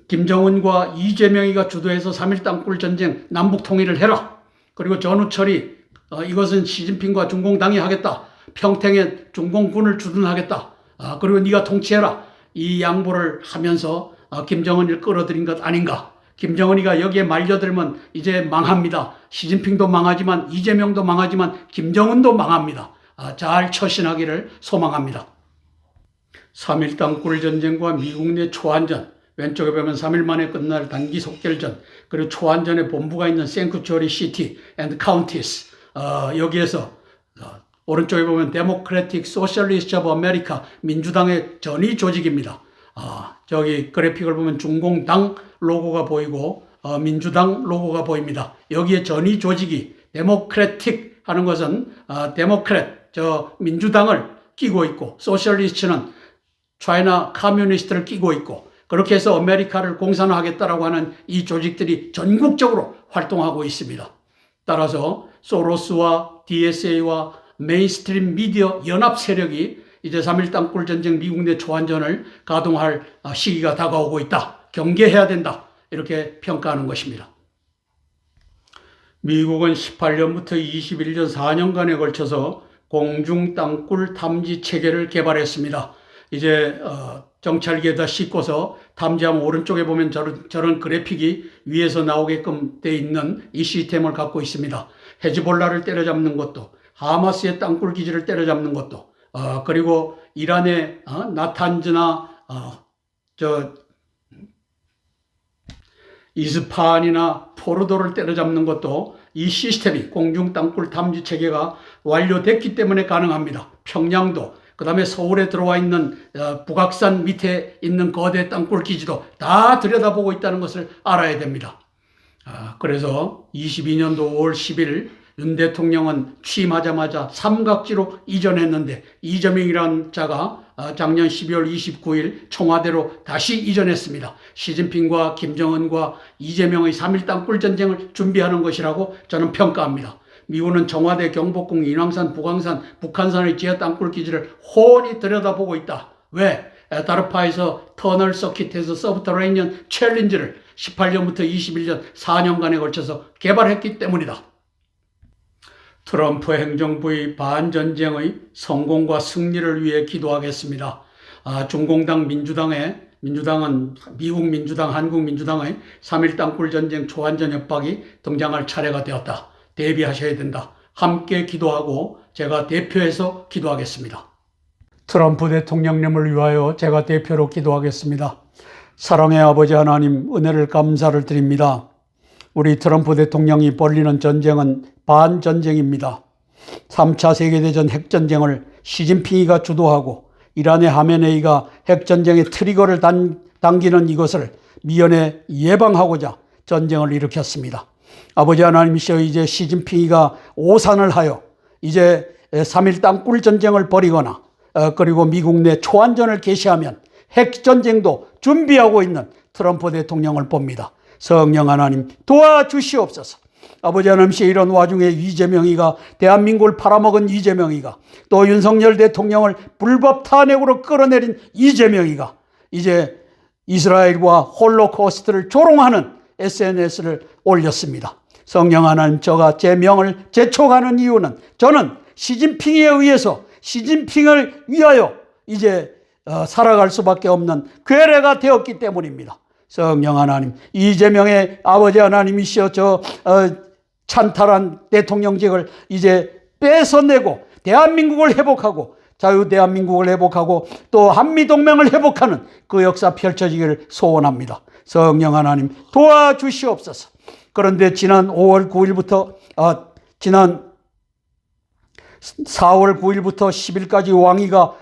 김정은과 이재명이가 주도해서 3.1 땅굴 전쟁 남북 통일을 해라. 그리고 전우철이 이것은 시진핑과 중공당이 하겠다. 평택에 중공군을 주둔하겠다. 그리고 네가 통치해라. 이 양보를 하면서 김정은을 끌어들인 것 아닌가. 김정은이가 여기에 말려들면 이제 망합니다. 시진핑도 망하지만 이재명도 망하지만 김정은도 망합니다. 잘 처신하기를 소망합니다. 3.1 땅굴 전쟁과 미국 내 초안전, 왼쪽에 보면 3일 만에 끝날 단기 속결전, 그리고 초안전에 본부가 있는 생크츄어리 시티 앤드 카운티스, 여기에서 오른쪽에 보면 데모크래틱 소셜리스트 오브 아메리카, 민주당의 전위 조직입니다. 저기 그래픽을 보면 중공당 로고가 보이고 민주당 로고가 보입니다. 여기에 전위 조직이 데모크래틱 하는 것은 데모크렛, 민주당을 끼고 있고, 소셜리스트는 차이나 커뮤니스트를 끼고 있고, 그렇게 해서 아메리카를 공산화하겠다라고 하는 이 조직들이 전국적으로 활동하고 있습니다. 따라서 소로스와 DSA와 메인스트림 미디어 연합 세력이 이제 3.1 땅굴 전쟁 미국 내 초안전을 가동할 시기가 다가오고 있다. 경계해야 된다. 이렇게 평가하는 것입니다. 미국은 18년부터 21년 4년간에 걸쳐서 공중 땅굴 탐지 체계를 개발했습니다. 이제 정찰기에다 싣고서 탐지하면 오른쪽에 보면 저런 그래픽이 위에서 나오게끔 돼 있는 이 시스템을 갖고 있습니다. 헤즈볼라를 때려잡는 것도, 하마스의 땅굴 기지를 때려잡는 것도, 그리고 이란의 나탄즈나 이스파한이나 포르도를 때려잡는 것도 이 시스템이, 공중 땅굴 탐지 체계가 완료됐기 때문에 가능합니다. 평양도, 그 다음에 서울에 들어와 있는 북악산 밑에 있는 거대 땅굴 기지도 다 들여다보고 있다는 것을 알아야 됩니다. 그래서 22년도 5월 10일 윤 대통령은 취임하자마자 삼각지로 이전했는데, 이재명이라는 자가 작년 12월 29일 청와대로 다시 이전했습니다. 시진핑과 김정은과 이재명의 3.1 땅굴 전쟁을 준비하는 것이라고 저는 평가합니다. 미국은 청와대, 경복궁, 인왕산, 북왕산, 북한산의 지하 땅굴 기지를 훤히 들여다보고 있다. 왜? 에타르파에서 터널 서킷에서 서브터레이니언 챌린지를 18년부터 21년 4년간에 걸쳐서 개발했기 때문이다. 트럼프 행정부의 반전쟁의 성공과 승리를 위해 기도하겠습니다. 중공당 민주당은 미국 민주당, 한국 민주당의 3.1 땅굴 전쟁 초안전 협박이 등장할 차례가 되었다. 대비하셔야 된다. 함께 기도하고 제가 대표해서 기도하겠습니다. 트럼프 대통령님을 위하여 제가 대표로 기도하겠습니다. 사랑의 아버지 하나님, 은혜를 감사를 드립니다. 우리 트럼프 대통령이 벌리는 전쟁은 반전쟁입니다. 3차 세계대전 핵전쟁을 시진핑이가 주도하고 이란의 하메네이가 핵전쟁의 트리거를 당기는 이것을 미연에 예방하고자 전쟁을 일으켰습니다. 아버지 하나님이시여, 이제 시진핑이가 오산을 하여 이제 3.1 땅굴 전쟁을 벌이거나 그리고 미국 내 초안전을 개시하면 핵전쟁도 준비하고 있는 트럼프 대통령을 봅니다. 성령 하나님 도와주시옵소서. 아버지 하나님이시여, 이런 와중에 이재명이가, 대한민국을 팔아먹은 이재명이가, 또 윤석열 대통령을 불법 탄핵으로 끌어내린 이재명이가 이제 이스라엘과 홀로코스트를 조롱하는 SNS를 올렸습니다. 성령 하나님, 저가 제 명을 재촉하는 이유는 저는 시진핑에 의해서, 시진핑을 위하여 이제 살아갈 수밖에 없는 괴뢰가 되었기 때문입니다. 성령 하나님, 이재명의 아버지 하나님이시여, 찬탈한 대통령직을 이제 뺏어내고 대한민국을 회복하고, 자유 대한민국을 회복하고 또 한미동맹을 회복하는 그 역사 펼쳐지기를 소원합니다. 성령 하나님 도와주시옵소서. 그런데 지난 5월 9일부터 지난 4월 9일부터 10일까지 왕이가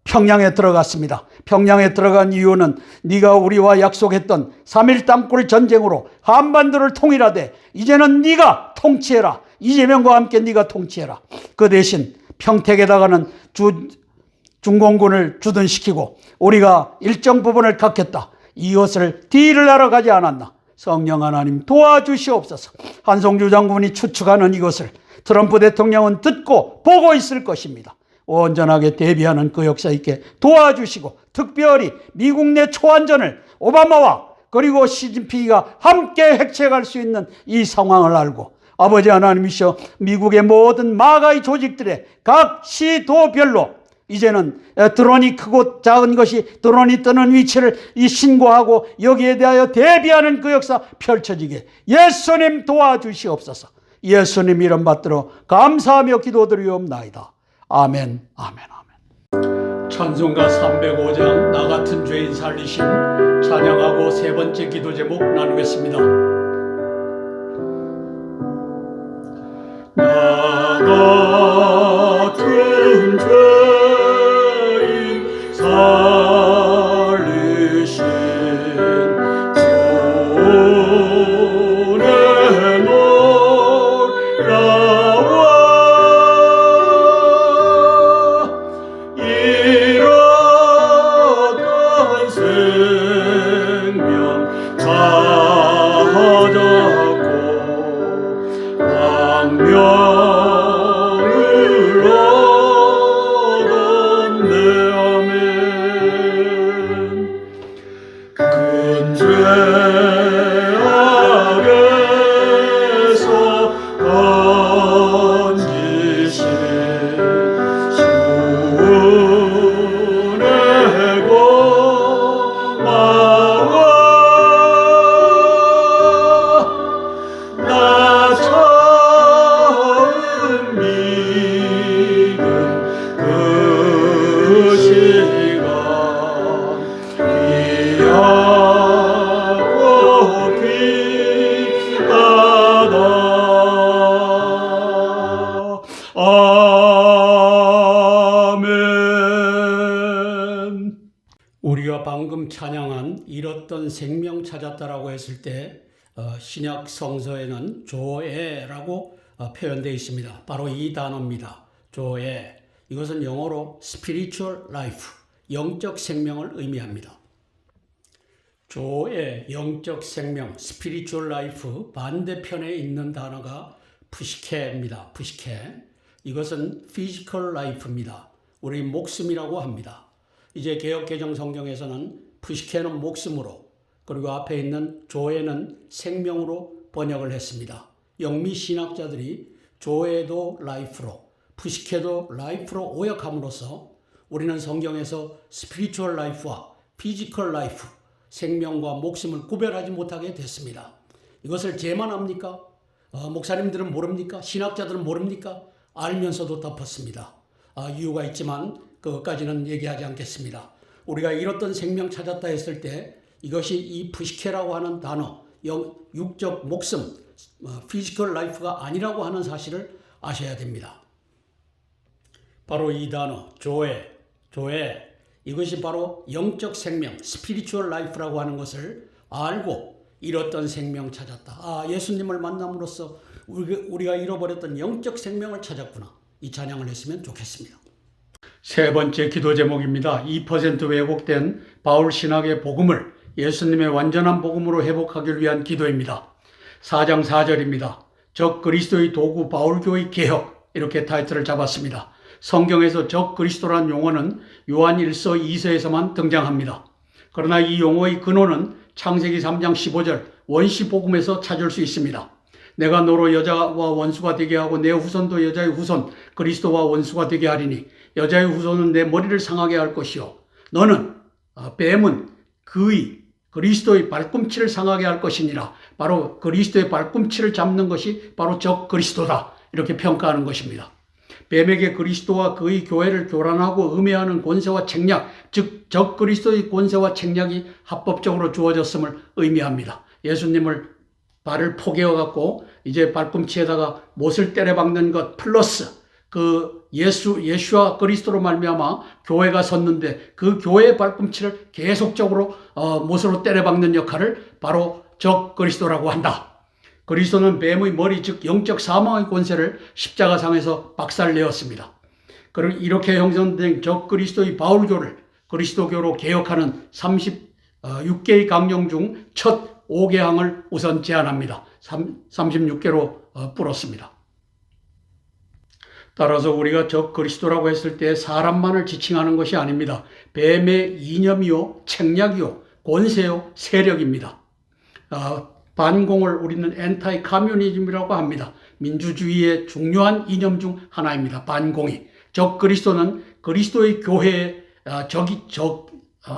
평양에 들어갔습니다. 평양에 들어간 이유는 네가 우리와 약속했던 3.1 땅굴 전쟁으로 한반도를 통일하되 이제는 네가 통치해라. 이재명과 함께 네가 통치해라. 그 대신 평택에다가는 중공군을 주둔시키고 우리가 일정 부분을 갖겠다. 이것을 딜을 하러 가지 않았나. 성령 하나님 도와주시옵소서. 한송주 장군이 추측하는 이것을 트럼프 대통령은 듣고 보고 있을 것입니다. 온전하게 대비하는 그 역사 있게 도와주시고, 특별히 미국 내 초안전을 오바마와 그리고 시진핑이가 함께 핵체할 수 있는 이 상황을 알고 아버지 하나님이시여, 미국의 모든 마가의 조직들의 각 시도별로 이제는 드론이 크고 작은 것이 드론이 뜨는 위치를 신고하고 여기에 대하여 대비하는 그 역사 펼쳐지게 예수님 도와주시옵소서. 예수님 이름 받들어 감사하며 기도드리옵나이다. 아멘, 아멘, 아멘. 찬송가 305장 나 같은 죄인 살리심 찬양하고 세 번째 기도 제목 나누겠습니다. 나 같은 죄인 살리신 주의 놀라워 잃었던 생명 찾았고 광명을 얻었네. 아멘. 큰 죄 아래서 건지신 주의 고마워 나 처음 믿은 그 시간 귀하고 귀하다. 아멘. 우리가 방금 찬양한 잃었던 생명 찾았다라고 했을 때 신약 성서에는 조에라고 표현되어 있습니다. 바로 이 단어입니다. 조에. 이것은 영어로 spiritual life, 영적 생명을 의미합니다. 조에, 영적 생명, spiritual life 반대편에 있는 단어가 푸시케입니다. 푸시케. 이것은 physical life입니다. 우리 목숨이라고 합니다. 이제 개역개정 성경에서는 푸시케는 목숨으로, 그리고 앞에 있는 조에는 생명으로 번역을 했습니다. 영미 신학자들이 조에도 라이프로, 푸시케도 라이프로 오역함으로써 우리는 성경에서 스피리추얼 라이프와 피지컬 라이프, 생명과 목숨을 구별하지 못하게 됐습니다. 이것을 제만 합니까? 목사님들은 모릅니까? 신학자들은 모릅니까? 알면서도 덮었습니다. 이유가 있지만 그것까지는 얘기하지 않겠습니다. 우리가 잃었던 생명 찾았다 했을 때 이것이 이 푸시케라고 하는 단어, 육적 목숨, 피지컬 라이프가 아니라고 하는 사실을 아셔야 됩니다. 바로 이 단어, 조에, 이것이 바로 영적 생명, 스피리추얼 라이프라고 하는 것을 알고 잃었던 생명 찾았다. 예수님을 만남으로써 우리가 잃어버렸던 영적 생명을 찾았구나. 이 찬양을 했으면 좋겠습니다. 세 번째 기도 제목입니다. 2% 왜곡된 바울 신학의 복음을 예수님의 완전한 복음으로 회복하기 위한 기도입니다. 4장 4절입니다. 적 그리스도의 도구 바울교의 개혁, 이렇게 타이틀을 잡았습니다. 성경에서 적 그리스도라는 용어는 요한 1서 2서에서만 등장합니다. 그러나 이 용어의 근원은 창세기 3장 15절 원시 복음에서 찾을 수 있습니다. 내가 너로 여자와 원수가 되게 하고 내 후손도 여자의 후손 그리스도와 원수가 되게 하리니 여자의 후손은 내 머리를 상하게 할 것이요 너는 뱀은 그리스도의 발꿈치를 상하게 할 것이니라. 바로 그리스도의 발꿈치를 잡는 것이 바로 적 그리스도다, 이렇게 평가하는 것입니다. 뱀에게 그리스도와 그의 교회를 교란하고 음해하는 권세와 책략, 즉 적 그리스도의 권세와 책략이 합법적으로 주어졌음을 의미합니다. 예수님을 발을 포개어갖고 이제 발꿈치에다가 못을 때려박는 것 플러스 그 예수와 그리스도로 말미암아 교회가 섰는데 그 교회의 발꿈치를 계속적으로 못으로 때려박는 역할을 바로 적 그리스도라고 한다. 그리스도는 뱀의 머리, 즉 영적 사망의 권세를 십자가상에서 박살내었습니다. 그리고 이렇게 형성된 적 그리스도의 바울교를 그리스도교로 개혁하는 36개의 강령 중 첫 5개항을 우선 제안합니다. 36개로 풀었습니다. 따라서 우리가 적 그리스도라고 했을 때 사람만을 지칭하는 것이 아닙니다. 뱀의 이념이요, 책략이요, 권세요, 세력입니다. 반공을 우리는 엔타이 커뮤니즘이라고 합니다. 민주주의의 중요한 이념 중 하나입니다. 반공의. 적 그리스도는 그리스도의 교회의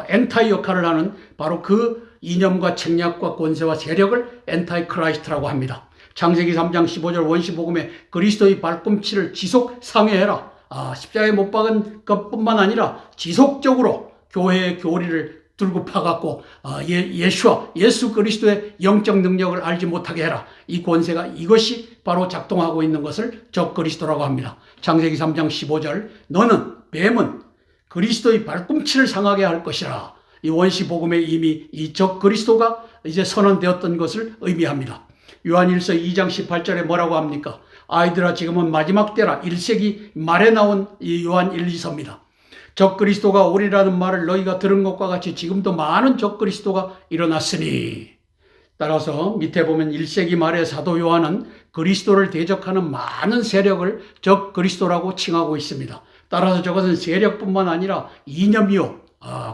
엔타이 역할을 하는 바로 그 이념과 책략과 권세와 세력을 엔타이 크라이스트라고 합니다. 창세기 3장 15절 원시복음에 그리스도의 발꿈치를 지속 상해해라. 십자가에 못 박은 것뿐만 아니라 지속적으로 교회의 교리를 들고 파갖고 예수 그리스도의 영적 능력을 알지 못하게 해라. 이 권세가 이것이 바로 작동하고 있는 것을 적 그리스도라고 합니다. 창세기 3장 15절 너는 뱀은 그리스도의 발꿈치를 상하게 할 것이라. 이 원시복음에 이미 이 적 그리스도가 이제 선언되었던 것을 의미합니다. 요한일서 2장 18절에 뭐라고 합니까? 아이들아 지금은 마지막 때라. 1세기 말에 나온 이 요한 1, 2서입니다. 적 그리스도가 오리라는 말을 너희가 들은 것과 같이 지금도 많은 적 그리스도가 일어났으니. 따라서 밑에 보면 1세기 말에 사도 요한은 그리스도를 대적하는 많은 세력을 적 그리스도라고 칭하고 있습니다. 따라서 저것은 세력뿐만 아니라 이념이요,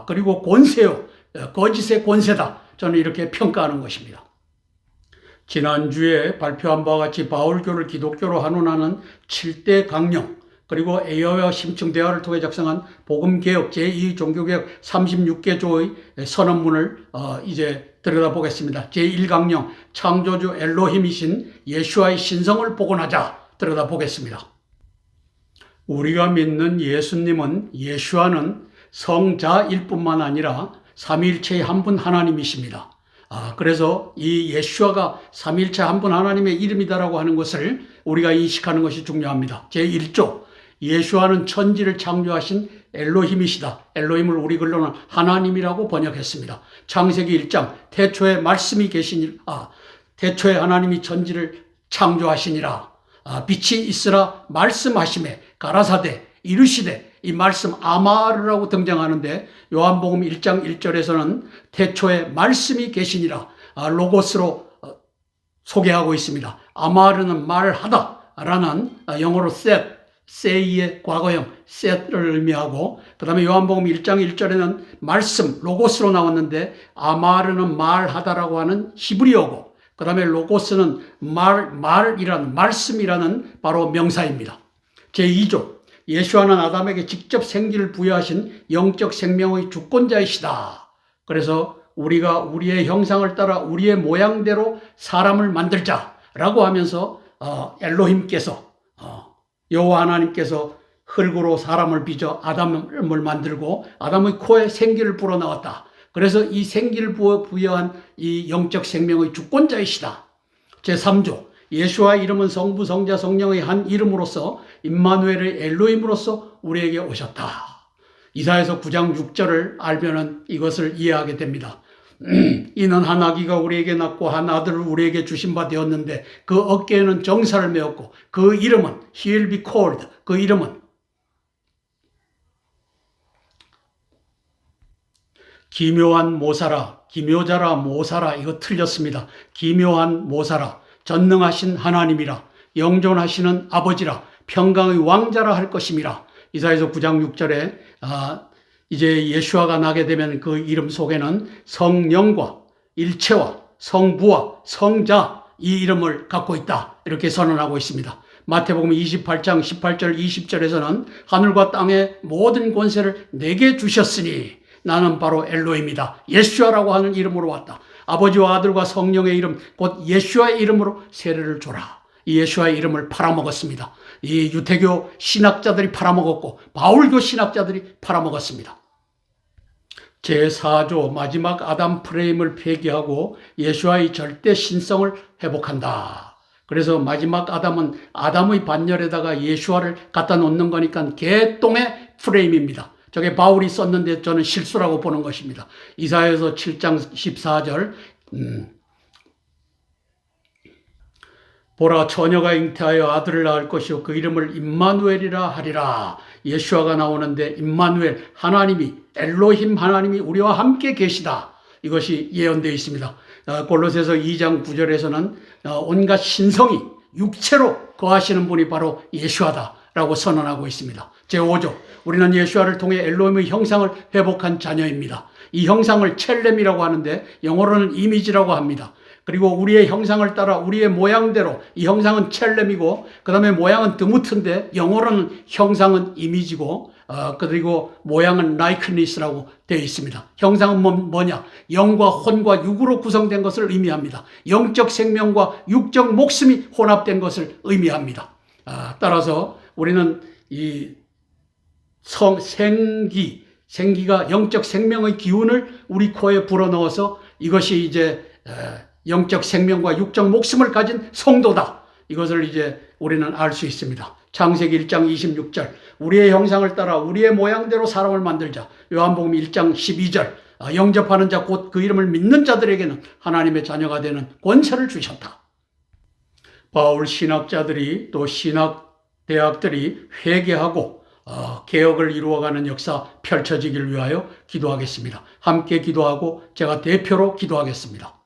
그리고 권세요, 거짓의 권세다. 저는 이렇게 평가하는 것입니다. 지난주에 발표한 바와 같이 바울교를 기독교로 환원하는 7대 강령, 그리고 에어웨어 심층대화를 통해 작성한 복음개혁 제2종교개혁 36개조의 선언문을 이제 들여다보겠습니다. 제1강령 창조주 엘로힘이신 예수와의 신성을 복원하자 들여다보겠습니다. 우리가 믿는 예수님은 예수와는 성자일 뿐만 아니라 삼위일체의 한 분 하나님이십니다. 그래서 이 예수와가 삼위일체 한 분 하나님의 이름이다라고 하는 것을 우리가 인식하는 것이 중요합니다. 제1조 예수와는 천지를 창조하신 엘로힘이시다. 엘로힘을 우리 글로는 하나님이라고 번역했습니다. 창세기 1장 태초에 말씀이 태초에 하나님이 천지를 창조하시니라. 빛이 있으라 말씀하심에 가라사대 이르시되 이 말씀 아마르라고 등장하는데 요한복음 1장 1절에서는 태초에 말씀이 계시니라 로고스로 소개하고 있습니다. 아마르는 말하다라는 영어로 say의 과거형 say를 의미하고 그 다음에 요한복음 1장 1절에는 말씀 로고스로 나왔는데 아마르는 말하다라고 하는 히브리어고 그 다음에 로고스는 말이라는 말씀이라는 바로 명사입니다. 제2조 예수와는 아담에게 직접 생기를 부여하신 영적 생명의 주권자이시다. 그래서 우리가 우리의 형상을 따라 우리의 모양대로 사람을 만들자라고 하면서 엘로힘께서 여호와 하나님께서 흙으로 사람을 빚어 아담을 만들고 아담의 코에 생기를 불어넣었다. 그래서 이 생기를 부여한 이 영적 생명의 주권자이시다. 제3조 예수와의 이름은 성부, 성자, 성령의 한 이름으로서 임마누엘의 엘로힘으로서 우리에게 오셨다. 이사야서 9장 6절을 알면은 이것을 이해하게 됩니다. 이는 한 아기가 우리에게 낳고 한 아들을 우리에게 주신 바 되었는데 그 어깨에는 정사를 메었고 그 이름은 He will be called 그 이름은 기묘한 모사라 기묘자라 모사라 이거 틀렸습니다. 기묘한 모사라 전능하신 하나님이라 영존하시는 아버지라 평강의 왕자라 할 것임이라. 이사야서 9장 6절에 이제 예수아가 나게 되면 그 이름 속에는 성령과 일체와 성부와 성자 이 이름을 갖고 있다. 이렇게 선언하고 있습니다. 마태복음 28장 18절 20절에서는 하늘과 땅의 모든 권세를 내게 주셨으니 나는 바로 엘로힘이다. 예수아라고 하는 이름으로 왔다. 아버지와 아들과 성령의 이름 곧 예수아의 이름으로 세례를 줘라. 이 예수아의 이름을 팔아먹었습니다. 이 유태교 신학자들이 팔아먹었고 바울교 신학자들이 팔아먹었습니다. 제4조 마지막 아담 프레임을 폐기하고 예수아의 절대 신성을 회복한다. 그래서 마지막 아담은 아담의 반열에다가 예수아를 갖다 놓는 거니까 개똥의 프레임입니다. 저게 바울이 썼는데 저는 실수라고 보는 것입니다. 이사야서 7장 14절 보라 처녀가 잉태하여 아들을 낳을 것이요 그 이름을 임마누엘이라 하리라. 예수아가 나오는데 임마누엘 하나님이 엘로힘 하나님이 우리와 함께 계시다. 이것이 예언되어 있습니다. 골로새서 2장 9절에서는 온갖 신성이 육체로 거하시는 분이 바로 예수아다라고 선언하고 있습니다. 제5조 우리는 예수아를 통해 엘로힘의 형상을 회복한 자녀입니다. 이 형상을 첼렘이라고 하는데 영어로는 이미지라고 합니다. 그리고 우리의 형상을 따라 우리의 모양대로, 이 형상은 첼렘이고 그 다음에 모양은 드무트인데 영어로는 형상은 이미지고 그리고 모양은 라이크니스라고 되어 있습니다. 형상은 뭐냐? 영과 혼과 육으로 구성된 것을 의미합니다. 영적 생명과 육적 목숨이 혼합된 것을 의미합니다. 따라서 우리는 이 생기가 영적 생명의 기운을 우리 코에 불어넣어서 이것이 이제 영적 생명과 육적 목숨을 가진 성도다. 이것을 이제 우리는 알 수 있습니다. 창세기 1장 26절 우리의 형상을 따라 우리의 모양대로 사람을 만들자. 요한복음 1장 12절 영접하는 자 곧 그 이름을 믿는 자들에게는 하나님의 자녀가 되는 권세를 주셨다. 바울 신학자들이 또 신학대학들이 회개하고 개혁을 이루어가는 역사 펼쳐지길 위하여 기도하겠습니다. 함께 기도하고 제가 대표로 기도하겠습니다.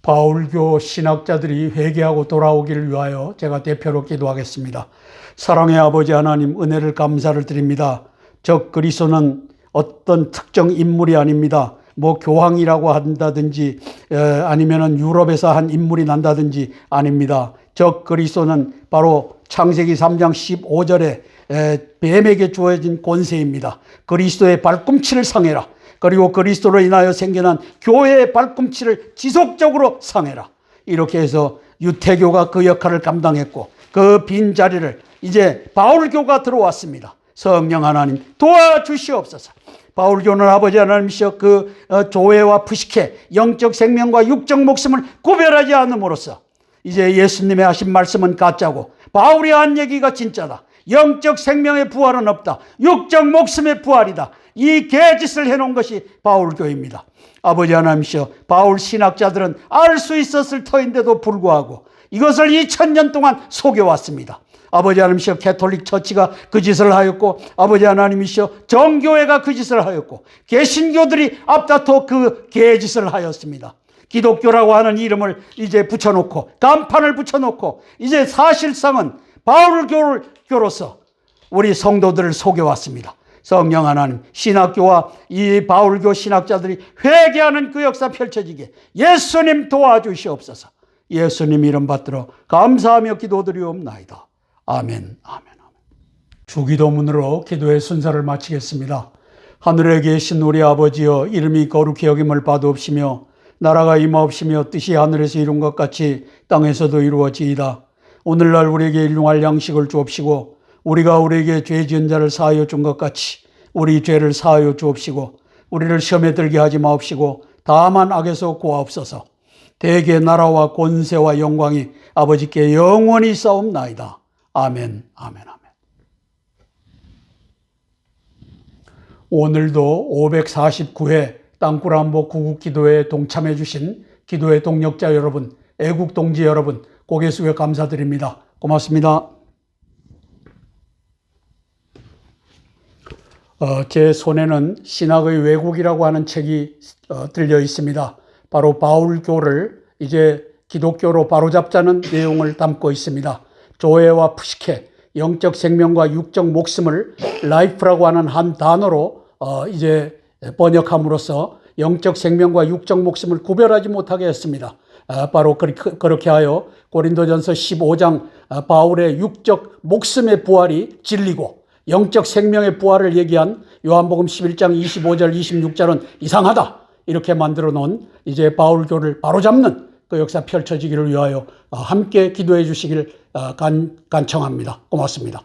바울교 신학자들이 회개하고 돌아오기를 위하여 제가 대표로 기도하겠습니다. 사랑의 아버지 하나님, 은혜를 감사를 드립니다. 저 그리스도는 어떤 특정 인물이 아닙니다. 뭐 교황이라고 한다든지 아니면은 유럽에서 한 인물이 난다든지 아닙니다. 저 그리스도는 바로 창세기 3장 15절에 뱀에게 주어진 권세입니다. 그리스도의 발꿈치를 상해라. 그리고 그리스도로 인하여 생겨난 교회의 발꿈치를 지속적으로 상해라. 이렇게 해서 유태교가 그 역할을 감당했고 그 빈자리를 이제 바울교가 들어왔습니다. 성령 하나님 도와주시옵소서. 바울교는 아버지 하나님이시여 그 조회와 푸시케 영적 생명과 육적 목숨을 구별하지 않음으로써 이제 예수님의 하신 말씀은 가짜고 바울이 한 얘기가 진짜다. 영적 생명의 부활은 없다. 육적 목숨의 부활이다. 이 개짓을 해놓은 것이 바울교입니다. 아버지 하나님이시여 바울 신학자들은 알 수 있었을 터인데도 불구하고 이것을 2000년 동안 속여왔습니다. 아버지 하나님이시여 캐톨릭 처치가 그 짓을 하였고 아버지 하나님이시여 정교회가 그 짓을 하였고 개신교들이 앞다퉈 그 개짓을 하였습니다. 기독교라고 하는 이름을 이제 붙여놓고 간판을 붙여놓고 이제 사실상은 바울교로서 우리 성도들을 속여왔습니다. 성령 하나님, 신학교와 이 바울교 신학자들이 회개하는 그 역사 펼쳐지게 예수님 도와주시옵소서. 예수님 이름 받들어 감사하며 기도드리옵나이다. 아멘, 아멘, 아멘. 주기도문으로 기도의 순서를 마치겠습니다. 하늘에 계신 우리 아버지여, 이름이 거룩히 여김을 받으옵시며 나라가 임하옵시며 뜻이 하늘에서 이룬 것 같이 땅에서도 이루어지이다. 오늘날 우리에게 일용할 양식을 주옵시고 우리가 우리에게 죄 지은 자를 사하여 준 것 같이 우리 죄를 사하여 주옵시고 우리를 시험에 들게 하지 마옵시고 다만 악에서 구하옵소서. 대개 나라와 권세와 영광이 아버지께 영원히 싸움나이다. 아멘, 아멘, 아멘. 오늘도 549회 땅굴안보 구국기도회에 동참해 주신 기도의 동력자 여러분, 애국동지 여러분, 고개 숙여 감사드립니다. 고맙습니다. 제 손에는 신학의 왜곡이라고 하는 책이 들려 있습니다. 바로 바울교를 이제 기독교로 바로잡자는 내용을 담고 있습니다. 조회와 푸시케, 영적 생명과 육적 목숨을 라이프라고 하는 한 단어로 이제 번역함으로써 영적 생명과 육적 목숨을 구별하지 못하게 했습니다. 바로 그렇게 하여 고린도전서 15장 바울의 육적 목숨의 부활이 진리고 영적 생명의 부활을 얘기한 요한복음 11장 25절 26절은 이상하다. 이렇게 만들어 놓은 이제 바울교를 바로잡는 그 역사 펼쳐지기를 위하여 함께 기도해 주시길 간청합니다. 고맙습니다.